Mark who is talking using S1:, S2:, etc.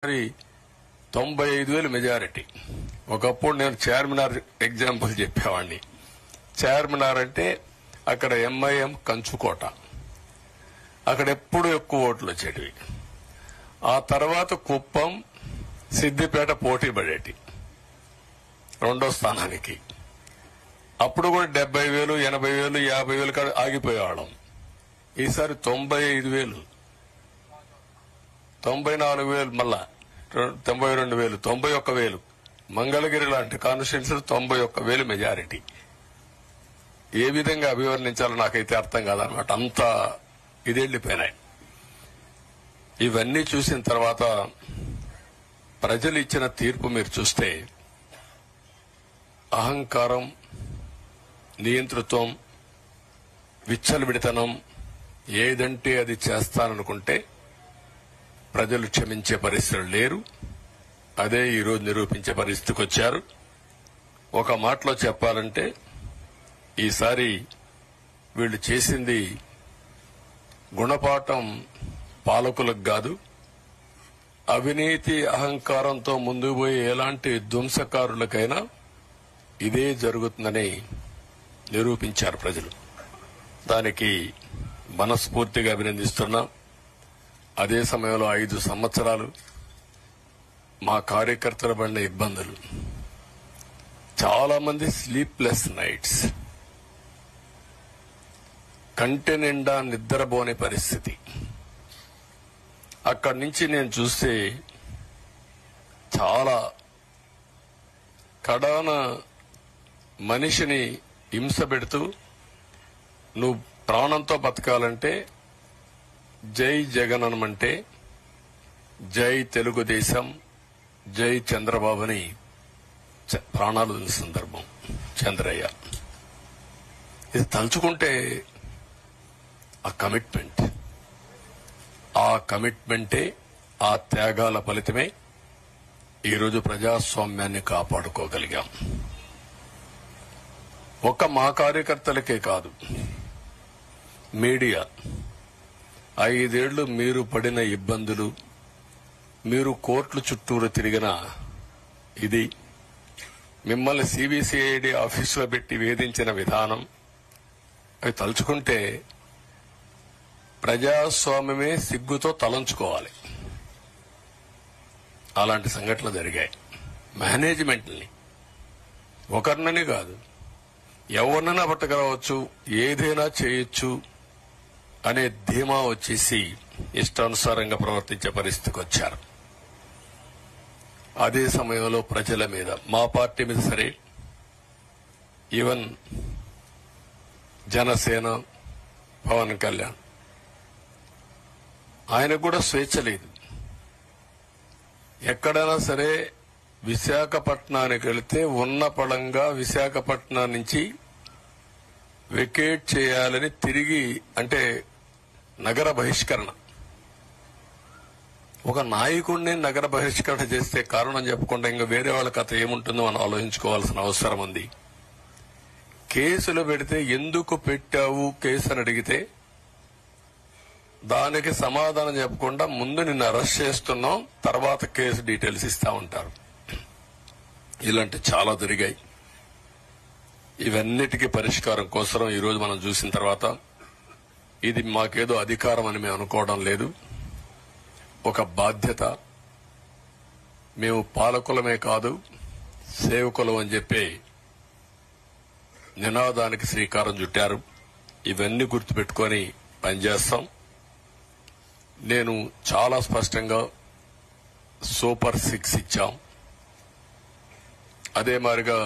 S1: మరి 95,000 మెజారిటీ. ఒకప్పుడు నేను చార్మినార్ ఎగ్జాంపుల్ చెప్పేవాడిని. చార్మినార్ అంటే అక్కడ ఎంఐఎం కంచుకోట, అక్కడ ఎప్పుడు ఎక్కువ ఓట్లు వచ్చేటివి. ఆ తర్వాత కుప్పం, సిద్దిపేట పోటీ పడేటి రెండో స్థానానికి. అప్పుడు కూడా 70,000, 80,000, 50,000 కాడ ఆగిపోయేవాళ్ళం. ఈసారి 95,000, 94,000, మళ్ళా 92,000, 91,000. మంగళగిరి లాంటి కాన్స్టిట్యున్సీ 91,000 మెజారిటీ. ఏ విధంగా అభివర్ణించాలో నాకైతే అర్థం కాదనమాట. అంతా ఇదెళ్లిపోయినాయి. ఇవన్నీ చూసిన తర్వాత ప్రజలు ఇచ్చిన తీర్పు మీరు చూస్తే అహంకారం, నియంతృత్వం, విచ్చలవిడితనం, ఏదంటే అది చేస్తాననుకుంటే ప్రజలు క్షమించే పరిస్థితులు లేరు. అదే ఈరోజు నిరూపించే పరిస్థితికి వచ్చారు. ఒక మాటలో చెప్పాలంటే ఈసారి వీళ్లు చేసింది గుణపాఠం పాలకులకు కాదు, అవినీతి అహంకారంతో ముందుకు పోయే ఎలాంటి ధ్వంసకారులకైనా ఇదే జరుగుతుందని నిరూపించారు ప్రజలు. దానికి మనస్ఫూర్తిగా అభినందిస్తున్నాం. అదే సమయంలో 5 సంవత్సరాలు మా కార్యకర్తల పడిన ఇబ్బందులు, చాలా మంది స్లీప్లెస్ నైట్స్, కంటి నిండా నిద్రపోని పరిస్థితి. అక్కడి నుంచి నేను చూస్తే చాలా కడాన మనిషిని హింస పెడుతూ, నువ్వు ప్రాణంతో బతకాలంటే జై జగన్ అనమంటే జై తెలుగుదేశం, జై చంద్రబాబుని ప్రాణాలు వదిలిన సందర్భం చంద్రయ్య. ఇది తలుచుకుంటే ఆ కమిట్మెంటే, ఆ త్యాగాల ఫలితమే ఈరోజు ప్రజాస్వామ్యాన్ని కాపాడుకోగలిగాం. ఒక్క మా కార్యకర్తలకే కాదు, మీడియా 5 ఏళ్లు మీరు పడిన ఇబ్బందులు, మీరు కోర్టుల చుట్టూరు తిరిగిన ఇది, మిమ్మల్ని సిబిసిఐడి ఆఫీసులో పెట్టి వేధించిన విధానం, అవి తలుచుకుంటే ప్రజాస్వామ్యమే సిగ్గుతో తలంచుకోవాలి. అలాంటి సంఘటనలు జరిగాయి. మేనేజ్మెంట్ని ఒకరినని కాదు, ఎవరినైనా పట్టుకురావచ్చు, ఏదైనా చేయొచ్చు అనే ధీమా వచ్చేసి ఇష్టానుసారంగా ప్రవర్తించే పరిస్థితికి వచ్చారు. అదే సమయంలో ప్రజల మీద, మా పార్టీ మీద సరే, ఈవెన్ జనసేన, పవన్ కళ్యాణ్, ఆయనకు కూడా స్వేచ్ఛ లేదు. ఎక్కడైనా సరే విశాఖపట్నానికి వెళితే ఉన్న పళంగా విశాఖపట్నం నుంచి వెకేట్ చేయాలని తిరిగి, అంటే నగర బహిష్కరణ. ఒక నాయకుడిని నగర బహిష్కరణ చేస్తే కారణం చెప్పకుండా ఇంకా వేరే వాళ్ళ కథ ఏముంటుందో మనం ఆలోచించుకోవాల్సిన అవసరం ఉంది. కేసులు పెడితే ఎందుకు పెట్టావు కేసు అని అడిగితే దానికి సమాధానం చెప్పకుండా ముందు నిన్ను అరెస్ట్ చేస్తున్నాం, తర్వాత కేసు డీటెయిల్స్ ఇస్తా ఉంటారు. ఇలాంటి చాలా జరిగాయి. ఇవన్నిటికీ పరిష్కారం కోసం ఈరోజు మనం చూసిన తర్వాత ఇది మాకేదో అధికారం అని మేము అనుకోవడం లేదు, ఒక బాధ్యత. మేము పాలకులమే కాదు, సేవకులం అని చెప్పి నినాదానికి శ్రీకారం చుట్టారు. ఇవన్నీ గుర్తుపెట్టుకొని పనిచేస్తాం. నేను చాలా స్పష్టంగా సూపర్ 6 ఇచ్చాం. అదే మాదిరిగా